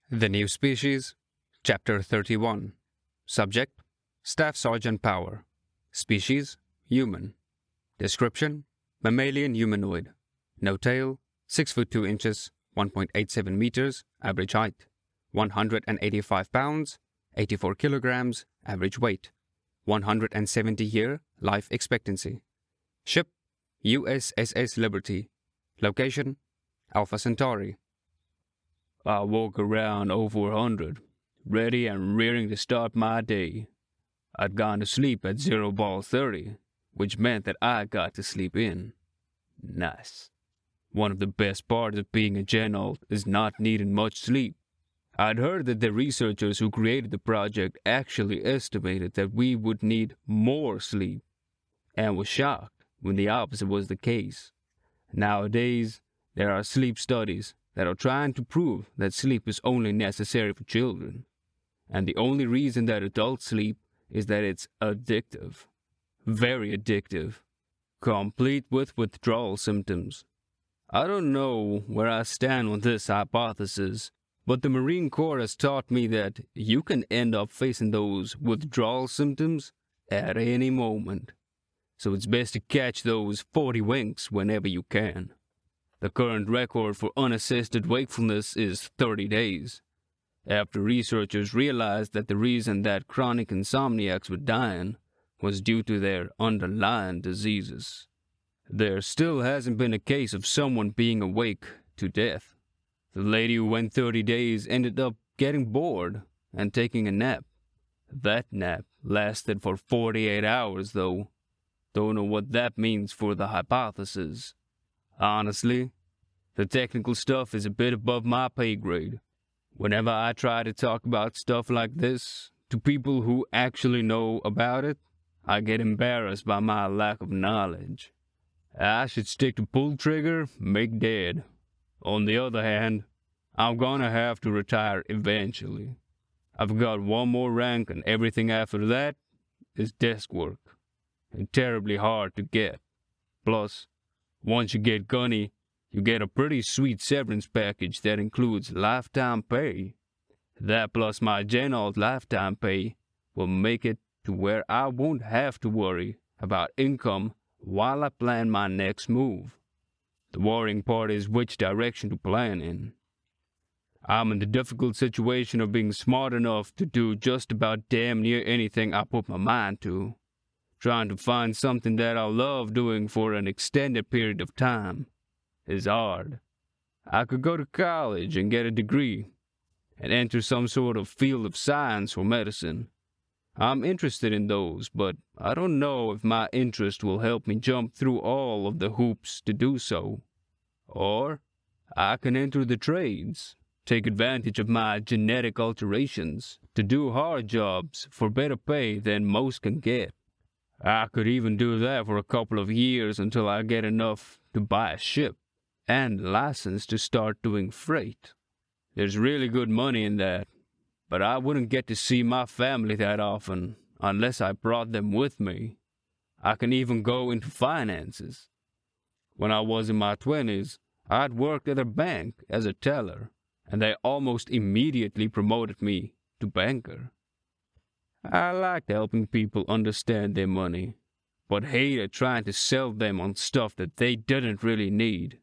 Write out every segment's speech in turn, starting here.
The New Species, Chapter 31. Subject, Staff Sergeant Power. Species, Human. Description, Mammalian humanoid. No tail, 6 foot 2 inches, 1.87 meters, average height. 185 pounds, 84 kilograms, average weight. 170-year life expectancy. Ship, USS Liberty. Location, Alpha Centauri. I woke around 0400, ready and rearing to start my day. I'd gone to sleep at 0:30, which meant that I got to sleep in. Nice. One of the best parts of being a Gen Alt is not needing much sleep. I'd heard that the researchers who created the project actually estimated that we would need more sleep, and was shocked when the opposite was the case. Nowadays, there are sleep studies that are trying to prove that sleep is only necessary for children, and the only reason that adults sleep is that it's addictive. Very addictive. Complete with withdrawal symptoms. I don't know where I stand on this hypothesis, but the Marine Corps has taught me that you can end up facing those withdrawal symptoms at any moment. So it's best to catch those 40 winks whenever you can. The current record for unassisted wakefulness is 30 days, after researchers realized that the reason that chronic insomniacs were dying was due to their underlying diseases. There still hasn't been a case of someone being awake to death. The lady who went 30 days ended up getting bored and taking a nap. That nap lasted for 48 hours, though. Don't know what that means for the hypothesis. Honestly, the technical stuff is a bit above my pay grade. Whenever I try to talk about stuff like this to people who actually know about it, I get embarrassed by my lack of knowledge. I should stick to pull trigger, make dead. On the other hand, I'm gonna have to retire eventually. I've got one more rank and everything after that is desk work, and terribly hard to get. Plus, once you get gunny, you get a pretty sweet severance package that includes lifetime pay. That plus my Gen Alt lifetime pay will make it to where I won't have to worry about income while I plan my next move. The worrying part is which direction to plan in. I'm in the difficult situation of being smart enough to do just about damn near anything I put my mind to. Trying to find something that I love doing for an extended period of time is hard. I could go to college and get a degree and enter some sort of field of science or medicine. I'm interested in those, but I don't know if my interest will help me jump through all of the hoops to do so. Or I can enter the trades, take advantage of my genetic alterations to do hard jobs for better pay than most can get. I could even do that for a couple of years until I get enough to buy a ship and license to start doing freight. There's really good money in that, but I wouldn't get to see my family that often unless I brought them with me. I can even go into finances. When I was in my 20s, I'd worked at a bank as a teller, and they almost immediately promoted me to banker. I liked helping people understand their money, but hated trying to sell them on stuff that they didn't really need.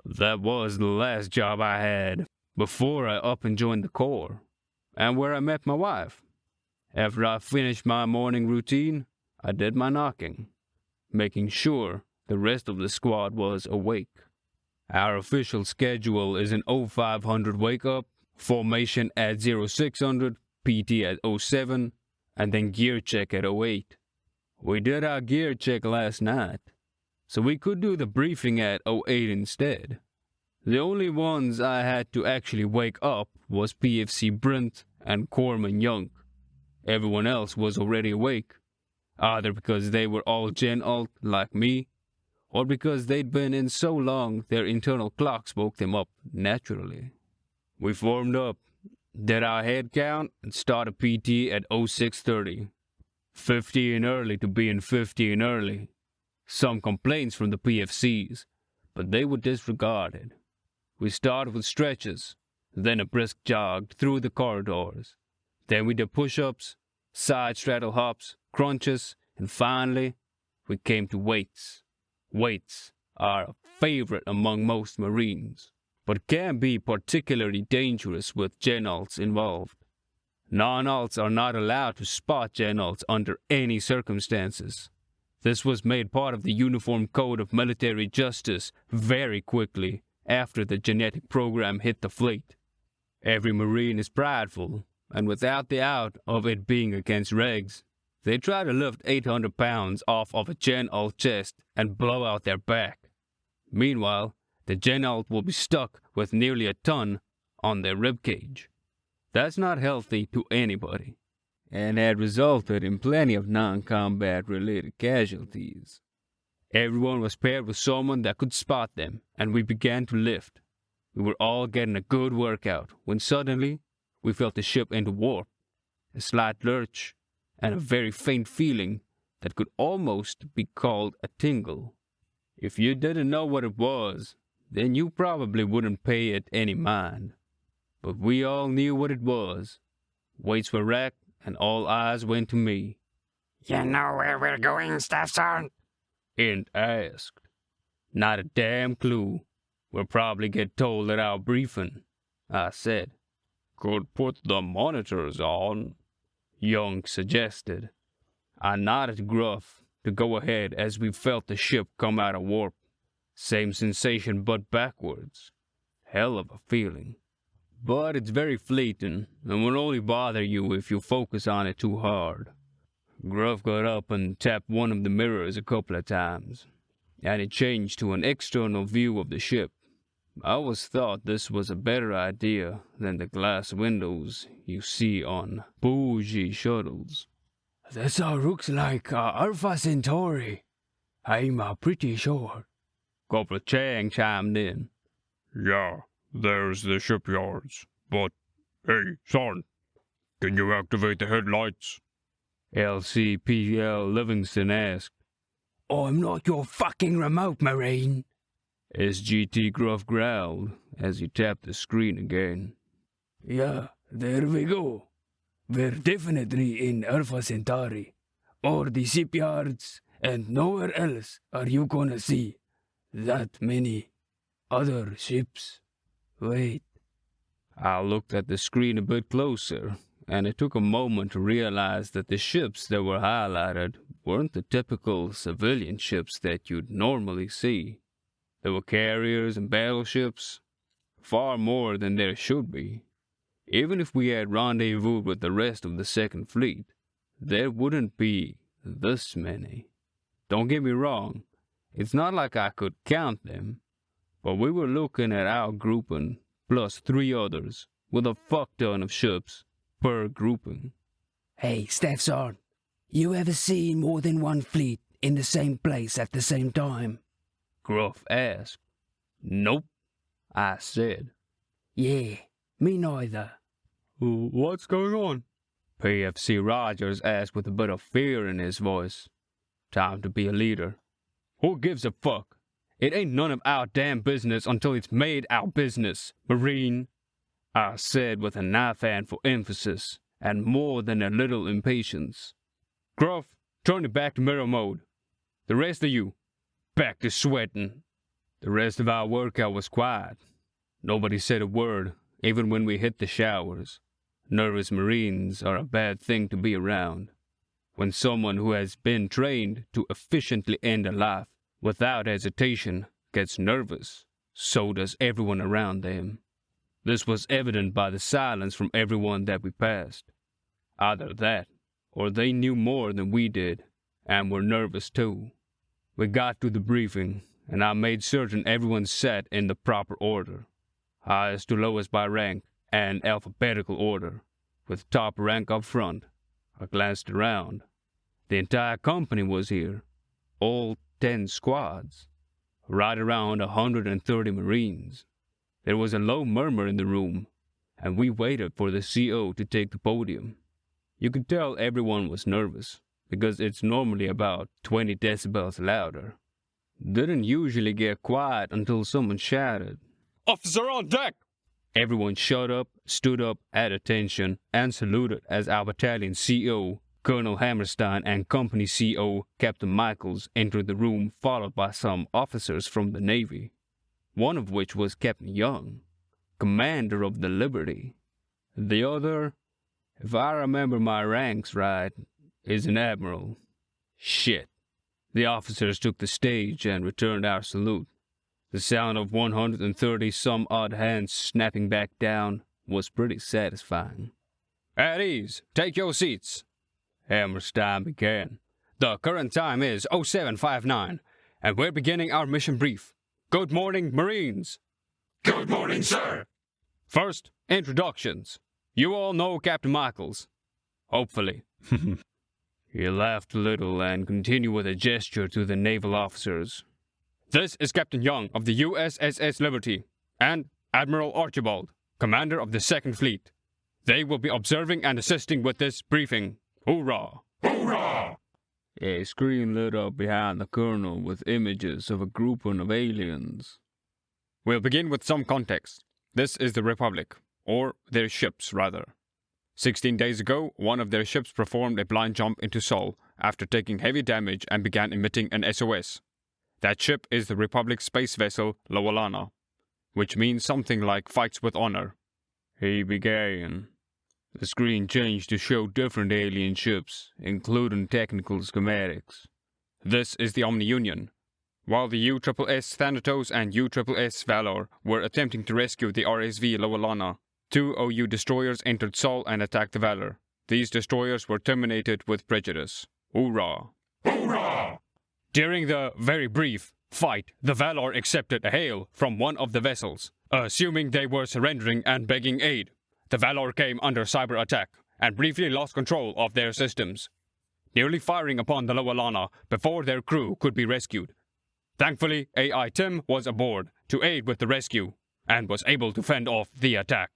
That was the last job I had before I up and joined the Corps, and where I met my wife. After I finished my morning routine, I did my knocking, making sure the rest of the squad was awake. Our official schedule is an 0500 wake up, formation at 0600, PT at 07, and then gear check at 08. We did our gear check last night, so we could do the briefing at 08 instead. The only ones I had to actually wake up was PFC Brent and Corpsman Young. Everyone else was already awake, either because they were all Gen Alt like me, or because they'd been in so long their internal clocks woke them up naturally. We formed up, did our head count, and started PT at 0630. 50 in early to being 50 in early. Some complaints from the PFCs, but they were disregarded. We started with stretches, then a brisk jog through the corridors. Then we did push-ups, side straddle hops, crunches, and finally, we came to weights. Weights are a favorite among most Marines, but can be particularly dangerous with gen-alts involved. Non-alts are not allowed to spot gen-alts under any circumstances. This was made part of the Uniform Code of Military Justice very quickly after the genetic program hit the fleet. Every Marine is prideful, and without the out of it being against regs, they try to lift 800 pounds off of a gen-alt chest and blow out their back. Meanwhile, the gen-alt will be stuck with nearly a ton on their ribcage. That's not healthy to anybody, and had resulted in plenty of non-combat related casualties. Everyone was paired with someone that could spot them, and we began to lift. We were all getting a good workout when suddenly we felt the ship into warp, a slight lurch, and a very faint feeling that could almost be called a tingle. If you didn't know what it was, then you probably wouldn't pay it any mind. But we all knew what it was. Weights were racked, and all eyes went to me. You know where we're going, Staff Sergeant? Int asked. Not a damn clue. We'll probably get told at our briefing, I said. Could put the monitors on, Young suggested. I nodded gruff to go ahead as we felt the ship come out of warp. Same sensation but backwards. Hell of a feeling. But it's very fleeting and will only bother you if you focus on it too hard. Gruff got up and tapped one of the mirrors a couple of times, and it changed to an external view of the ship. I always thought this was a better idea than the glass windows you see on bougie shuttles. This looks like Alpha Centauri. I'm pretty sure. Corporal Chang chimed in. Yeah, there's the shipyards. But, hey, son, can you activate the headlights? LCPL Livingston asked. I'm not your fucking remote, Marine. SGT Gruff growled as he tapped the screen again. Yeah, there we go. We're definitely in Alpha Centauri, or the shipyards, and nowhere else are you gonna see that many other ships. Wait. I looked at the screen a bit closer, and it took a moment to realize that the ships that were highlighted weren't the typical civilian ships that you'd normally see. There were carriers and battleships, far more than there should be. Even if we had rendezvoused with the rest of the Second Fleet, there wouldn't be this many. Don't get me wrong, it's not like I could count them, but we were looking at our grouping plus 3 others with a fuck ton of ships per grouping. Hey, Staff Sergeant, you ever seen more than one fleet in the same place at the same time? Gruff asked. Nope, I said. Yeah, me neither. What's going on? PFC Rogers asked with a bit of fear in his voice. Time to be a leader. Who gives a fuck? It ain't none of our damn business until it's made our business, Marine. I said with a knife hand for emphasis, and more than a little impatience. Gruff, turn it back to mirror mode. The rest of you, back to sweating. The rest of our workout was quiet. Nobody said a word, even when we hit the showers. Nervous Marines are a bad thing to be around. When someone who has been trained to efficiently end a life without hesitation gets nervous, so does everyone around them. This was evident by the silence from everyone that we passed. Either that, or they knew more than we did, and were nervous too. We got to the briefing, and I made certain everyone sat in the proper order, highest to lowest by rank, and alphabetical order, with top rank up front. I glanced around. The entire company was here, all 10 squads, right around 130 Marines. There was a low murmur in the room, and we waited for the CO to take the podium. You could tell everyone was nervous, because it's normally about 20 decibels louder. Didn't usually get quiet until someone shouted, Officer on deck! Everyone shut up, stood up at attention, and saluted as our battalion CO, Colonel Hammerstein, and company CO, Captain Michaels, entered the room, followed by some officers from the Navy, one of which was Captain Young, commander of the Liberty. The other, if I remember my ranks right, is an admiral. Shit. The officers took the stage and returned our salute. The sound of 130-some-odd hands snapping back down was pretty satisfying. At ease, take your seats. Hammerstein began. The current time is 0759, and we're beginning our mission brief. Good morning, Marines. Good morning, sir. First, introductions. You all know Captain Michaels. Hopefully. He laughed a little and continued with a gesture to the naval officers. This is Captain Young of the USSS Liberty, and Admiral Archibald, commander of the 2nd Fleet. They will be observing and assisting with this briefing. Hoorah! Hoorah! A screen lit up behind the colonel with images of a grouping of aliens. We'll begin with some context. This is the Republic, or their ships, rather. 16 days ago, one of their ships performed a blind jump into Sol after taking heavy damage and began emitting an SOS. That ship is the Republic space vessel Lawalana, which means something like fights with honor. He began. The screen changed to show different alien ships, including technical schematics. This is the Omni-Union. While the USSS Thanatos and USSS Valor were attempting to rescue the RSV Lawalana, 2 OU destroyers entered Sol and attacked the Valor. These destroyers were terminated with prejudice. Hoorah! Hoorah! During the very brief fight, the Valor accepted a hail from one of the vessels, assuming they were surrendering and begging aid. The Valor came under cyber attack and briefly lost control of their systems, nearly firing upon the Lawalana before their crew could be rescued. Thankfully, AI Tim was aboard to aid with the rescue and was able to fend off the attack.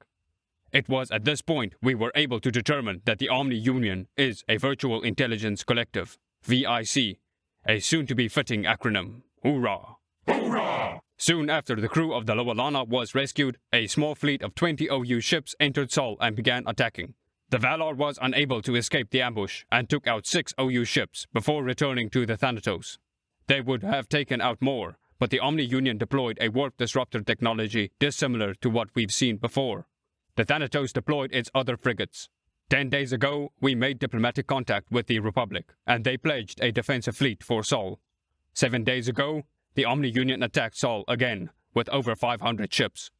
It was at this point we were able to determine that the Omni-Union is a Virtual Intelligence Collective, VIC, a soon-to-be fitting acronym. Hoorah! Hoorah! Soon after the crew of the Lawalana was rescued, a small fleet of 20 OU ships entered Sol and began attacking. The Valor was unable to escape the ambush and took out 6 OU ships before returning to the Thanatos. They would have taken out more, but the Omni-Union deployed a warp disruptor technology dissimilar to what we've seen before. The Thanatos deployed its other frigates. 10 days ago, we made diplomatic contact with the Republic, and they pledged a defensive fleet for Sol. 7 days ago, the Omni-Union attacked Sol again, with over 500 ships.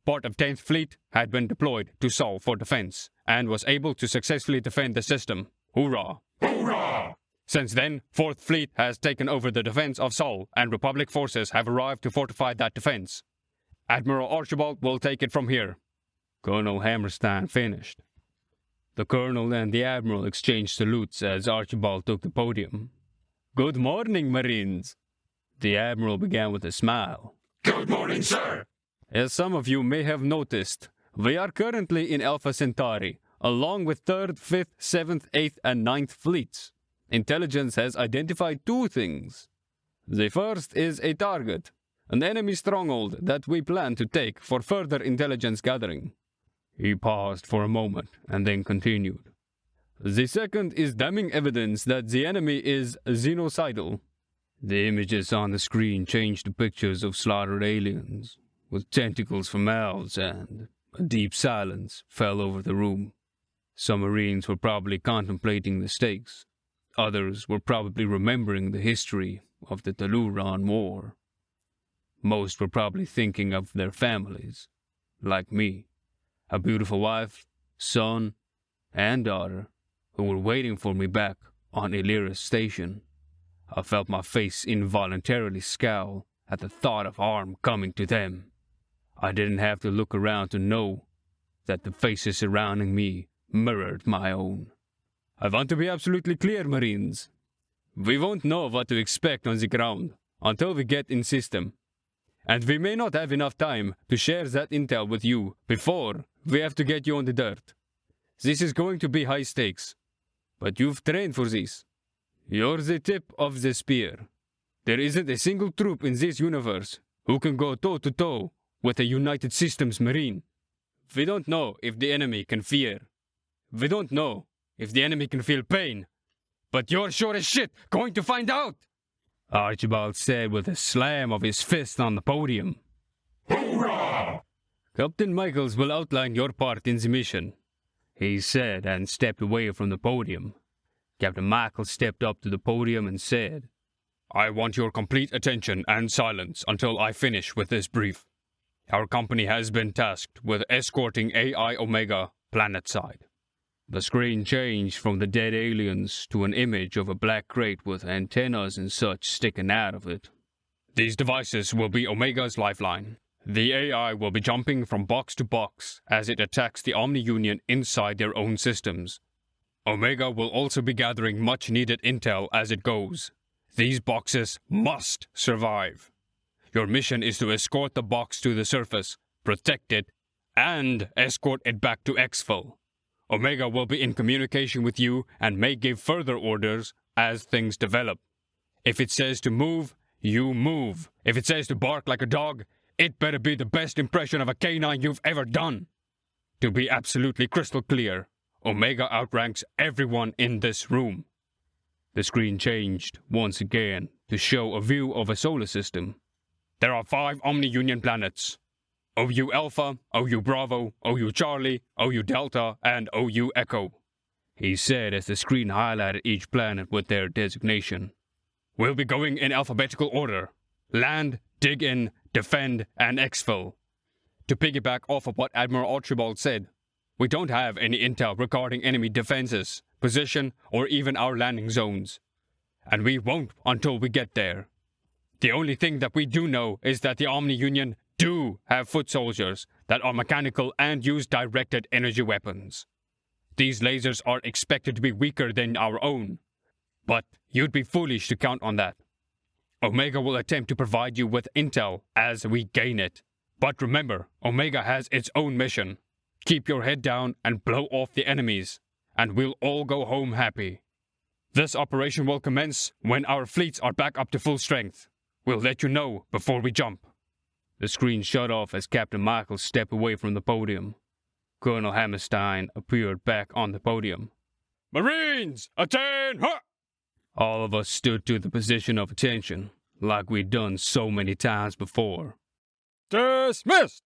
Part of 10th Fleet had been deployed to Sol for defense, and was able to successfully defend the system. Hoorah! Hoorah! Since then, 4th Fleet has taken over the defense of Sol, and Republic forces have arrived to fortify that defense. Admiral Archibald will take it from here. Colonel Hammerstein finished. The colonel and the admiral exchanged salutes as Archibald took the podium. Good morning, Marines. The admiral began with a smile. Good morning, sir. As some of you may have noticed, we are currently in Alpha Centauri, along with 3rd, 5th, 7th, 8th, and 9th fleets. Intelligence has identified 2 things. The first is a target, an enemy stronghold that we plan to take for further intelligence gathering. He paused for a moment and then continued. The second is damning evidence that the enemy is xenocidal. The images on the screen changed to pictures of slaughtered aliens, with tentacles for mouths, and a deep silence fell over the room. Some Marines were probably contemplating the stakes. Others were probably remembering the history of the Taluran War. Most were probably thinking of their families, like me. A beautiful wife, son, and daughter who were waiting for me back on Illyris Station. I felt my face involuntarily scowl at the thought of harm coming to them. I didn't have to look around to know that the faces surrounding me mirrored my own. I want to be absolutely clear, Marines. We won't know what to expect on the ground until we get in system. And we may not have enough time to share that intel with you before we have to get you on the dirt. This is going to be high stakes, but you've trained for this. You're the tip of the spear. There isn't a single troop in this universe who can go toe-to-toe with a United Systems Marine. We don't know if the enemy can fear. We don't know if the enemy can feel pain. But you're sure as shit going to find out! Archibald said with a slam of his fist on the podium. Hoorah! Captain Michaels will outline your part in the mission, he said and stepped away from the podium. Captain Michaels stepped up to the podium and said, I want your complete attention and silence until I finish with this brief. Our company has been tasked with escorting AI Omega planetside. The screen changed from the dead aliens to an image of a black crate with antennas and such sticking out of it. These devices will be Omega's lifeline. The AI will be jumping from box to box as it attacks the Omni-Union inside their own systems. Omega will also be gathering much-needed intel as it goes. These boxes must survive. Your mission is to escort the box to the surface, protect it, and escort it back to Exfil. Omega will be in communication with you and may give further orders as things develop. If it says to move, you move. If it says to bark like a dog, it better be the best impression of a canine you've ever done. To be absolutely crystal clear, Omega outranks everyone in this room. The screen changed once again to show a view of a solar system. There are 5 Omni-Union planets. OU Alpha, OU Bravo, OU Charlie, OU Delta, and OU Echo, he said as the screen highlighted each planet with their designation. We'll be going in alphabetical order. Land, dig in, defend, and exfil. To piggyback off of what Admiral Archibald said, we don't have any intel regarding enemy defenses, position, or even our landing zones. And we won't until we get there. The only thing that we do know is that the Omni-Union do have foot soldiers that are mechanical and use directed energy weapons. These lasers are expected to be weaker than our own, but you'd be foolish to count on that. Omega will attempt to provide you with intel as we gain it. But remember, Omega has its own mission. Keep your head down and blow off the enemies, and we'll all go home happy. This operation will commence when our fleets are back up to full strength. We'll let you know before we jump. The screen shut off as Captain Michaels stepped away from the podium. Colonel Hammerstein appeared back on the podium. Marines, attend! Huh! All of us stood to the position of attention, like we'd done so many times before. Dismissed!